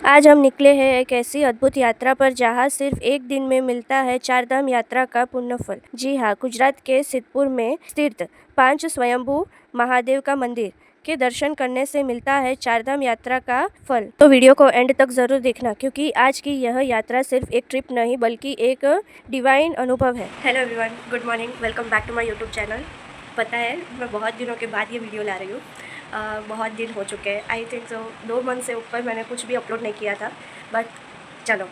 आज हम निकले हैं एक ऐसी अद्भुत यात्रा पर जहां सिर्फ एक दिन में मिलता है चारधाम यात्रा का पुण्य फल। जी हाँ, गुजरात के सिद्धपुर में स्थित 5 स्वयंभू महादेव का मंदिर के दर्शन करने से मिलता है चारधाम यात्रा का फल। तो वीडियो को एंड तक ज़रूर देखना, क्योंकि आज की यह यात्रा सिर्फ एक ट्रिप नहीं बल्कि एक डिवाइन अनुभव है। Hello everyone, good morning, welcome back to my YouTube channel. पता है मैं बहुत दिनों के बाद ये वीडियो ला रही हूँ। बहुत दिन हो चुके हैं, आई थिंक 2 मंथ से ऊपर मैंने कुछ भी अपलोड नहीं किया था। बट चलो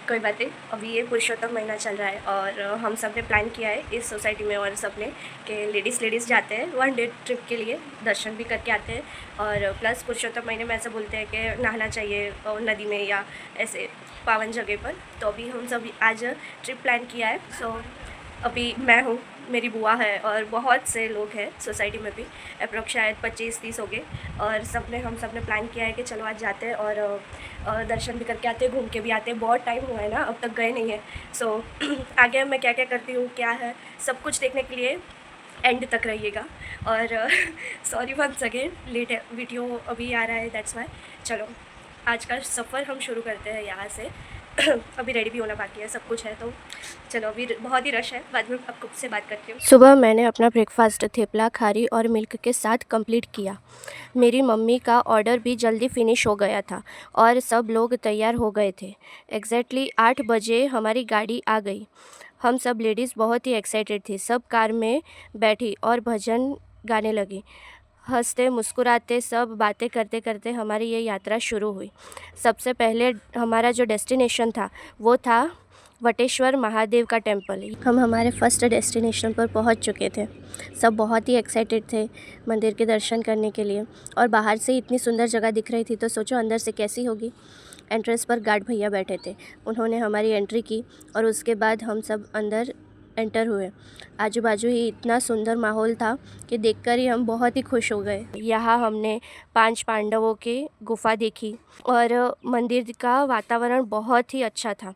कोई बात नहीं, अभी ये पुरुषोत्तम महीना चल रहा है और हम सब ने प्लान किया है इस सोसाइटी में और सब ने कि लेडीज़ जाते हैं 1 डे ट्रिप के लिए, दर्शन भी करके आते हैं। और प्लस पुरुषोत्तम महीने में ऐसा बोलते हैं कि नहाना चाहिए नदी में या ऐसे पावन जगह पर। तो अभी हम सब आज ट्रिप प्लान किया है। सो अभी मैं हूँ, मेरी बुआ है और बहुत से लोग हैं सोसाइटी में भी, अप्रोक्स शायद 25-30 हो गए। और हम सब ने प्लान किया है कि चलो आज जाते हैं और दर्शन भी करके आते हैं, घूम के भी आते हैं। बहुत टाइम हुआ है ना, अब तक गए नहीं है। सो आगे मैं क्या क्या करती हूँ, क्या है, सब कुछ देखने के लिए एंड तक रहिएगा। और सॉरी वंस अगेन, लेट है वीडियो अभी आ रहा है, दैट्स वाई। चलो आज का सफ़र हम शुरू करते हैं यहाँ से। अभी रेडी भी होना बाकी है, सब कुछ है। तो चलो, अभी बहुत ही रश है, बाद में आपको से बात करती हूँ। सुबह मैंने अपना ब्रेकफास्ट थेपला, खारी और मिल्क के साथ कंप्लीट किया। मेरी मम्मी का ऑर्डर भी जल्दी फिनिश हो गया था और सब लोग तैयार हो गए थे। एग्जैक्टली 8 बजे हमारी गाड़ी आ गई। हम सब लेडीज़ बहुत ही एक्साइटेड थी। सब कार में बैठी और भजन गाने लगी। हंसते मुस्कुराते सब बातें करते करते हमारी ये यात्रा शुरू हुई। सबसे पहले हमारा जो डेस्टिनेशन था वो था वटेश्वर महादेव का टेम्पल। हम हमारे फर्स्ट डेस्टिनेशन पर पहुंच चुके थे। सब बहुत ही एक्साइटेड थे मंदिर के दर्शन करने के लिए। और बाहर से इतनी सुंदर जगह दिख रही थी, तो सोचो अंदर से कैसी होगी। एंट्रेंस पर गार्ड भैया बैठे थे, उन्होंने हमारी एंट्री की और उसके बाद हम सब अंदर एंटर हुए। आजू बाजू ही इतना सुंदर माहौल था कि देखकर ही हम बहुत ही खुश हो गए। यहाँ हमने 5 पांडवों की गुफा देखी और मंदिर का वातावरण बहुत ही अच्छा था।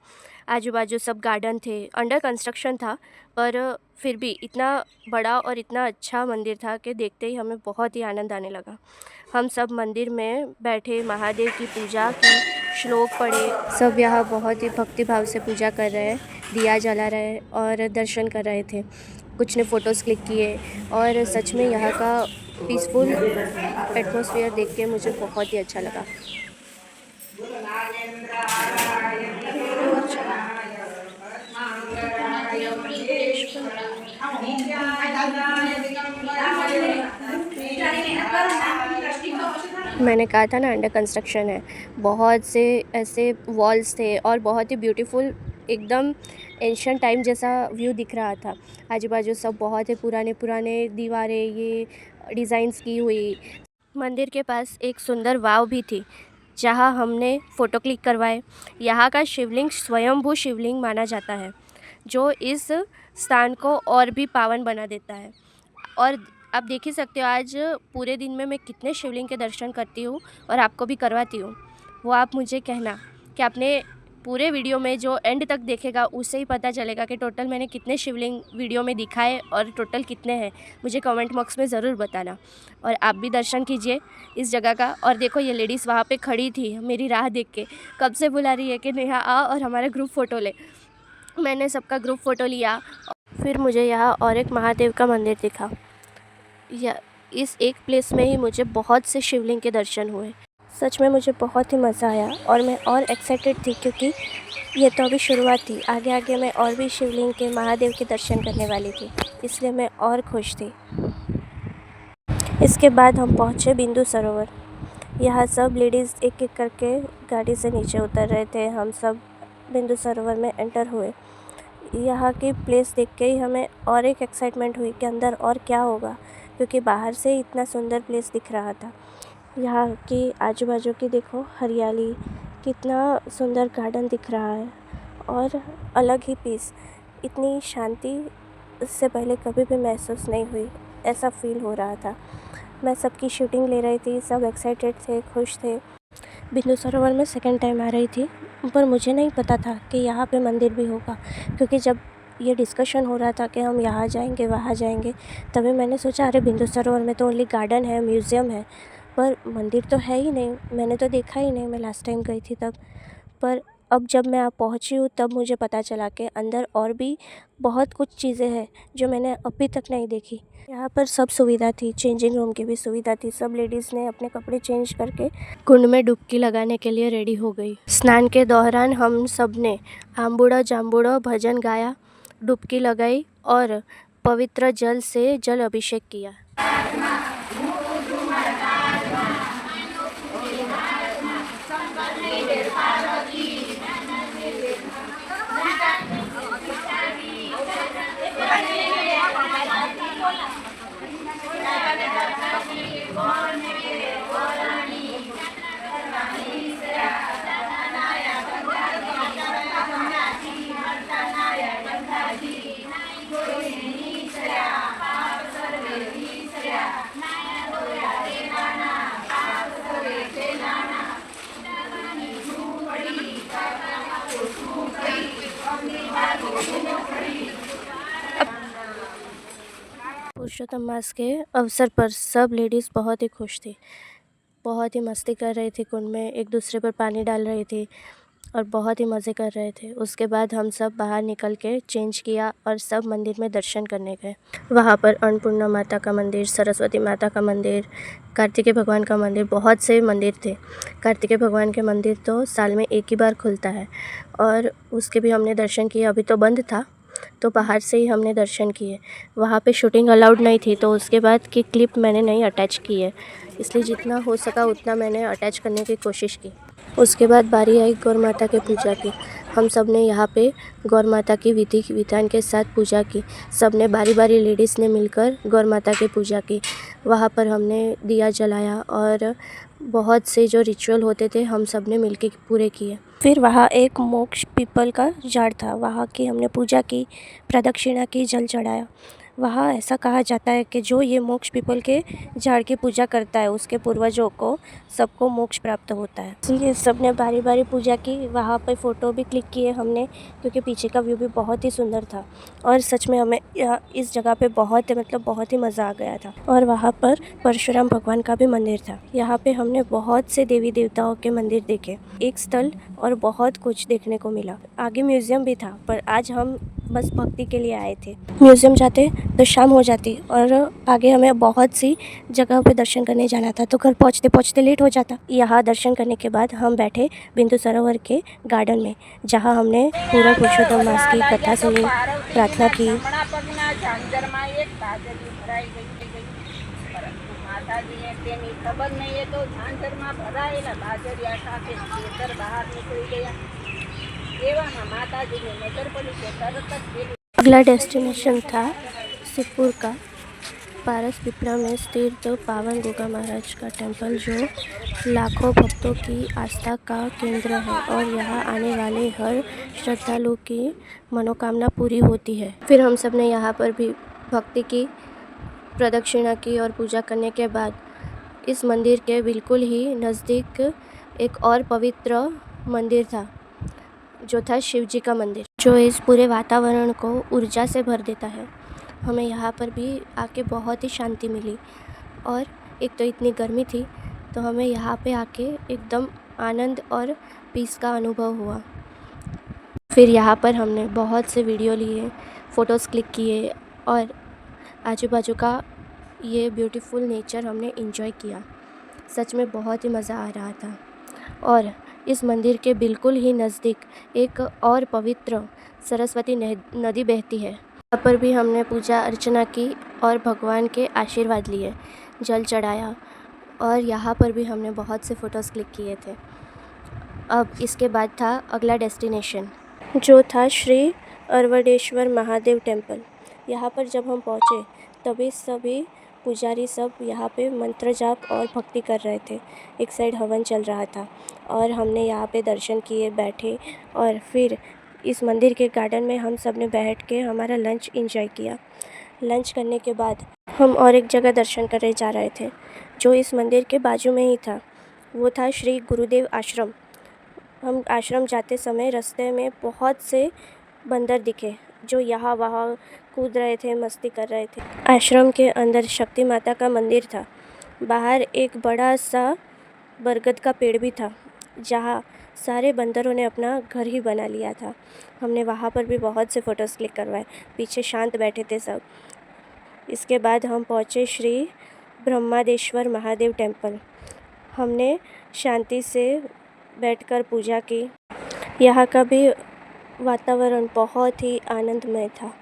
आजू बाजू सब गार्डन थे, अंडर कंस्ट्रक्शन था, पर फिर भी इतना बड़ा और इतना अच्छा मंदिर था कि देखते ही हमें बहुत ही आनंद आने लगा। हम सब मंदिर में बैठे महादेव की पूजा की, श्लोक पढ़े। सब यहाँ बहुत ही भक्ति भाव से पूजा कर रहे हैं, दिया जला रहे और दर्शन कर रहे थे। कुछ ने फ़ोटोज़ क्लिक किए और सच में यहाँ का पीसफुल एटमॉस्फेयर देख के मुझे बहुत ही अच्छा लगा। मैंने कहा था ना, अंडर कंस्ट्रक्शन है। बहुत से ऐसे वॉल्स थे और बहुत ही ब्यूटीफुल, एकदम एंशिएंट टाइम जैसा व्यू दिख रहा था। आजू बाजू सब बहुत ही पुराने पुराने दीवारें, ये डिज़ाइंस की हुई। मंदिर के पास एक सुंदर वाव भी थी जहां हमने फ़ोटो क्लिक करवाए। यहाँ का शिवलिंग स्वयंभू शिवलिंग माना जाता है, जो इस स्थान को और भी पावन बना देता है। और आप देख ही सकते हो आज पूरे दिन में मैं कितने शिवलिंग के दर्शन करती हूँ और आपको भी करवाती हूँ। वो आप मुझे कहना कि आपने पूरे वीडियो में जो एंड तक देखेगा उससे ही पता चलेगा कि टोटल मैंने कितने शिवलिंग वीडियो में दिखाए और टोटल कितने हैं। मुझे कमेंट बॉक्स में ज़रूर बताना। और आप भी दर्शन कीजिए इस जगह का। और देखो, ये लेडीज़ वहाँ पे खड़ी थी मेरी राह देख के, कब से बुला रही है कि नेहा आ और हमारा ग्रुप फ़ोटो ले। मैंने सबका ग्रुप फ़ोटो लिया। फिर मुझे यहाँ और एक महादेव का मंदिर दिखा। या इस एक प्लेस में ही मुझे बहुत से शिवलिंग के दर्शन हुए। सच में मुझे बहुत ही मज़ा आया और मैं और एक्साइटेड थी, क्योंकि ये तो अभी शुरुआत थी। आगे आगे मैं और भी शिवलिंग के, महादेव के दर्शन करने वाली थी, इसलिए मैं और खुश थी। इसके बाद हम पहुँचे बिंदु सरोवर। यहाँ सब लेडीज़ एक एक करके गाड़ी से नीचे उतर रहे थे। हम सब बिंदु सरोवर में एंटर हुए। यहाँ की प्लेस देख के ही हमें और एक एक्साइटमेंट हुई कि अंदर और क्या होगा, क्योंकि बाहर से ही इतना सुंदर प्लेस दिख रहा था। यहाँ की आजू बाजू की देखो हरियाली, कितना सुंदर गार्डन दिख रहा है और अलग ही पीस, इतनी शांति इससे पहले कभी भी महसूस नहीं हुई। ऐसा फील हो रहा था। मैं सबकी शूटिंग ले रही थी, सब एक्साइटेड थे, खुश थे। बिंदु सरोवर में सेकंड टाइम आ रही थी, पर मुझे नहीं पता था कि यहाँ पे मंदिर भी होगा, क्योंकि जब ये डिस्कशन हो रहा था कि हम यहाँ जाएंगे वहाँ जाएंगे, तभी मैंने सोचा अरे बिंदु सरोवर में तो ओनली गार्डन है, म्यूज़ियम है, पर मंदिर तो है ही नहीं, मैंने तो देखा ही नहीं, मैं लास्ट टाइम गई थी तब। पर अब जब मैं यहाँ पहुँची हूँ तब मुझे पता चला कि अंदर और भी बहुत कुछ चीज़ें हैं जो मैंने अभी तक नहीं देखी। यहाँ पर सब सुविधा थी, चेंजिंग रूम की भी सुविधा थी। सब लेडीज़ ने अपने कपड़े चेंज करके कुंड में डुबकी लगाने के लिए रेडी हो गई। स्नान के दौरान हम सब ने आम्बूड़ा जाम्बूड़ा भजन गाया, डुबकी लगाई और पवित्र जल से जल अभिषेक किया। पुरुषोत्तम मास के अवसर पर सब लेडीज़ बहुत ही खुश थी, बहुत ही मस्ती कर रही थी कुंड में, एक दूसरे पर पानी डाल रही थी और बहुत ही मज़े कर रहे थे। उसके बाद हम सब बाहर निकल के चेंज किया और सब मंदिर में दर्शन करने गए। वहाँ पर अन्नपूर्णा माता का मंदिर, सरस्वती माता का मंदिर, कार्तिकेय भगवान का मंदिर, बहुत से मंदिर थे। कार्तिकेय भगवान के मंदिर तो साल में एक ही बार खुलता है और उसके भी हमने दर्शन किए। अभी तो बंद था तो बाहर से ही हमने दर्शन किए। वहाँ पे शूटिंग अलाउड नहीं थी तो उसके बाद की क्लिप मैंने नहीं अटैच की है, इसलिए जितना हो सका उतना मैंने अटैच करने की कोशिश की। उसके बाद बारी आई गौर माता के पूजा की। हम सब ने यहाँ पे गौर माता की विधि विधान के साथ पूजा की। सब ने बारी बारी लेडीज़ ने मिलकर गौर माता की पूजा की। वहाँ पर हमने दिया जलाया और बहुत से जो रिचुअल होते थे हम सब ने मिल के पूरे किए। फिर वहाँ एक मोक्ष पीपल का झाड़ था, वहाँ की हमने पूजा की, प्रदक्षिणा की, जल चढ़ाया। वहाँ ऐसा कहा जाता है कि जो ये मोक्ष पीपल के झाड़ की पूजा करता है उसके पूर्वजों को सबको मोक्ष प्राप्त होता है। इसलिए सब ने बारी बारी पूजा की। वहाँ पे फ़ोटो भी क्लिक किए हमने क्योंकि पीछे का व्यू भी बहुत ही सुंदर था और सच में हमें इस जगह पे बहुत ही मज़ा आ गया था। और वहाँ पर परशुराम भगवान का भी मंदिर था। यहाँ पे हमने बहुत से देवी देवताओं के मंदिर देखे, एक स्थल और बहुत कुछ देखने को मिला। आगे म्यूज़ियम भी था पर आज हम बस भक्ति के लिए आए थे। म्यूज़ियम जाते तो शाम हो जाती और आगे हमें बहुत सी जगह पे दर्शन करने जाना था तो घर पहुँचते पहुँचते लेट हो जाता। यहाँ दर्शन करने के बाद हम बैठे बिंदु सरोवर के गार्डन में, जहाँ हमने पूरा पुरुषोत्तम मास की कथा सुनी, प्रार्थना की। अगला डेस्टिनेशन था सिद्धपुर का पारस पिपरा में स्थित पावन गोगा महाराज का टेम्पल, जो लाखों भक्तों की आस्था का केंद्र है और यहाँ आने वाले हर श्रद्धालु की मनोकामना पूरी होती है। फिर हम सब ने यहाँ पर भी भक्ति की, प्रदक्षिणा की और पूजा करने के बाद इस मंदिर के बिल्कुल ही नज़दीक एक और पवित्र मंदिर था जो था शिव जी का मंदिर, जो इस पूरे वातावरण को ऊर्जा से भर देता है। हमें यहाँ पर भी आके बहुत ही शांति मिली और एक तो इतनी गर्मी थी तो हमें यहाँ पे आके एकदम आनंद और पीस का अनुभव हुआ। फिर यहाँ पर हमने बहुत से वीडियो लिए, फ़ोटोज़ क्लिक किए और आजू बाजू का ये ब्यूटीफुल नेचर हमने एंजॉय किया। सच में बहुत ही मज़ा आ रहा था। और इस मंदिर के बिल्कुल ही नज़दीक एक और पवित्र सरस्वती नदी बहती है। यहाँ पर भी हमने पूजा अर्चना की और भगवान के आशीर्वाद लिए, जल चढ़ाया और यहाँ पर भी हमने बहुत से फ़ोटोज़ क्लिक किए थे। अब इसके बाद था अगला डेस्टिनेशन, जो था श्री अरवडेश्वर महादेव टेम्पल। यहाँ पर जब हम पहुँचे तभी सभी पुजारी सब यहाँ पे मंत्र जाप और भक्ति कर रहे थे। एक साइड हवन चल रहा था और हमने यहाँ पे दर्शन किए, बैठे और फिर इस मंदिर के गार्डन में हम सब ने बैठ के हमारा लंच एंजॉय किया। लंच करने के बाद हम और एक जगह दर्शन करने जा रहे थे जो इस मंदिर के बाजू में ही था। वो था श्री गुरुदेव आश्रम। हम आश्रम जाते समय रास्ते में बहुत से बंदर दिखे जो यहाँ वहाँ कूद रहे थे, मस्ती कर रहे थे। आश्रम के अंदर शक्ति माता का मंदिर था बाहर एक बड़ा सा बरगद का पेड़ भी था, जहाँ सारे बंदरों ने अपना घर ही बना लिया था। हमने वहाँ पर भी बहुत से फ़ोटोज़ क्लिक करवाए। पीछे शांत बैठे थे सब। इसके बाद हम पहुँचे श्री ब्रह्मादेश्वर महादेव टेम्पल। हमने शांति से बैठकर पूजा की। यहाँ का भी वातावरण बहुत ही आनंदमय था।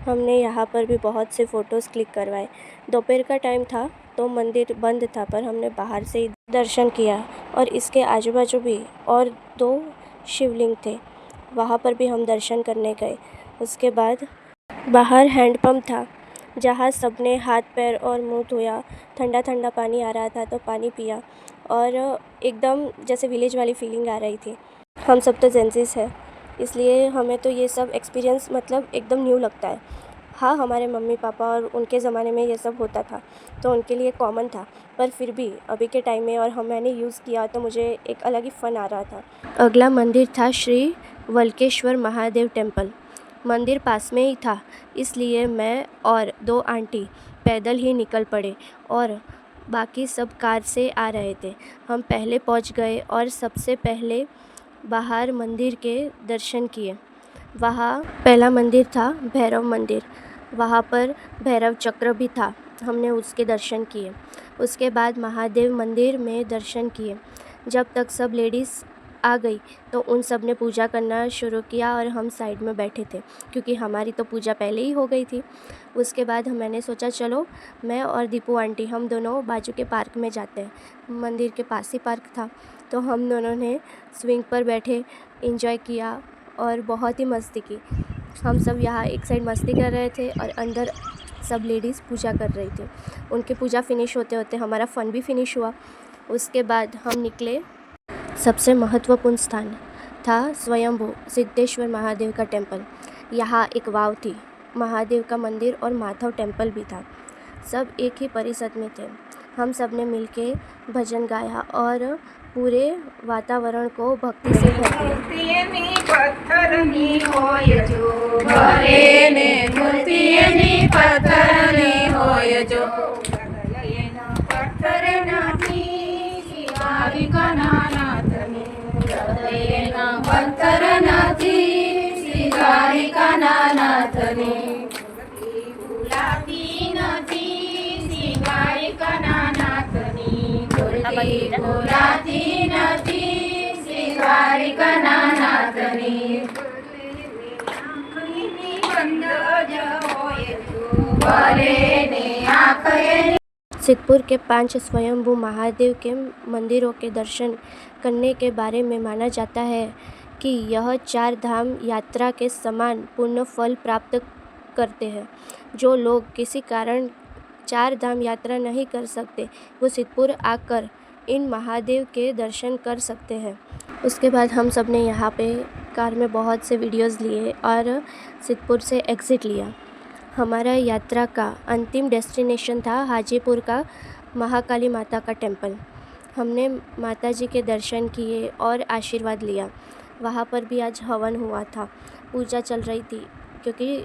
हमने यहाँ पर भी बहुत से फ़ोटोज़ क्लिक करवाए। दोपहर का टाइम था तो मंदिर बंद था, पर हमने बाहर से ही दर्शन किया। और इसके आजू बाजू भी और 2 शिवलिंग थे, वहाँ पर भी हम दर्शन करने गए। उसके बाद बाहर हैंडपम्प था, जहाँ सबने हाथ पैर और मुंह धोया। ठंडा ठंडा पानी आ रहा था तो पानी पिया और एकदम जैसे विलेज वाली फीलिंग आ रही थी। हम सब तो जेंज़ीज़ है, इसलिए हमें तो ये सब एक्सपीरियंस मतलब एकदम न्यू लगता है। हाँ, हमारे मम्मी पापा और उनके ज़माने में ये सब होता था तो उनके लिए कॉमन था, पर फिर भी अभी के टाइम में और मैंने यूज़ किया तो मुझे एक अलग ही फ़न आ रहा था। अगला मंदिर था श्री वल्केश्वर महादेव टेम्पल। मंदिर पास में ही था, इसलिए मैं और 2 आंटी पैदल ही निकल पड़े और बाकी सब कार से आ रहे थे। हम पहले पहुंच गए और सबसे पहले बाहर मंदिर के दर्शन किए। वहाँ पहला मंदिर था भैरव मंदिर, वहाँ पर भैरव चक्र भी था, हमने उसके दर्शन किए। उसके बाद महादेव मंदिर में दर्शन किए। जब तक सब लेडीज़ आ गई तो उन सब ने पूजा करना शुरू किया और हम साइड में बैठे थे, क्योंकि हमारी तो पूजा पहले ही हो गई थी। उसके बाद मैंने सोचा चलो मैं और दीपू आंटी हम दोनों बाजू के पार्क में जाते हैं। मंदिर के पास ही पार्क था, तो हम दोनों ने स्विंग पर बैठे एंजॉय किया और बहुत ही मस्ती की। हम सब यहाँ एक साइड मस्ती कर रहे थे और अंदर सब लेडीज़ पूजा कर रही थी। उनकी पूजा फिनिश होते होते हमारा फ़न भी फिनिश हुआ। उसके बाद हम निकले। सबसे महत्वपूर्ण स्थान था स्वयंभू सिद्धेश्वर महादेव का टेम्पल। यहाँ एक वाव थी, महादेव का मंदिर और माधव टेम्पल भी था। सब एक ही परिसर में थे। हम सब ने मिलके भजन गाया और पूरे वातावरण को भक्ति से भर सिद्धपुर के 5 स्वयंभू महादेव के मंदिरों के दर्शन करने के बारे में माना जाता है कि यह 4 धाम यात्रा के समान पुण्य फल प्राप्त करते हैं। जो लोग किसी कारण 4 धाम यात्रा नहीं कर सकते, वो सिद्धपुर आकर इन महादेव के दर्शन कर सकते हैं। उसके बाद हम सब ने यहाँ पे कार में बहुत से वीडियोज़ लिए और सिद्धपुर से एग्ज़िट लिया। हमारा यात्रा का अंतिम डेस्टिनेशन था हाजीपुर का महाकाली माता का टेम्पल। हमने माता जी के दर्शन किए और आशीर्वाद लिया। वहाँ पर भी आज हवन हुआ था, पूजा चल रही थी, क्योंकि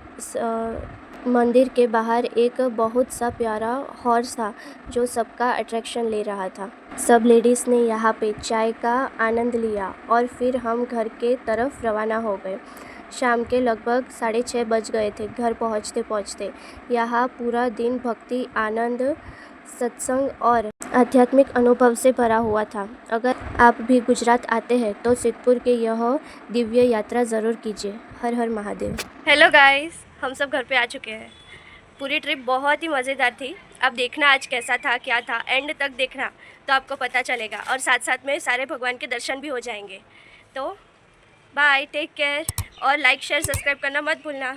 मंदिर के बाहर एक बहुत सा प्यारा हॉर्स था जो सबका अट्रैक्शन ले रहा था। सब लेडीज़ ने यहाँ पे चाय का आनंद लिया और फिर हम घर के तरफ रवाना हो गए। शाम के लगभग 6:30 बज गए थे घर पहुँचते पहुँचते। यहाँ पूरा दिन भक्ति, आनंद, सत्संग और आध्यात्मिक अनुभव से भरा हुआ था। अगर आप भी गुजरात आते हैं तो सिद्धपुर के यह दिव्य यात्रा ज़रूर कीजिए। हर हर महादेव। हेलो गाइस, हम सब घर पे आ चुके हैं। पूरी ट्रिप बहुत ही मज़ेदार थी। अब देखना आज कैसा था, क्या था, एंड तक देखना तो आपको पता चलेगा और साथ साथ में सारे भगवान के दर्शन भी हो जाएंगे। तो बाय, टेक केयर और लाइक शेयर सब्सक्राइब करना मत भूलना।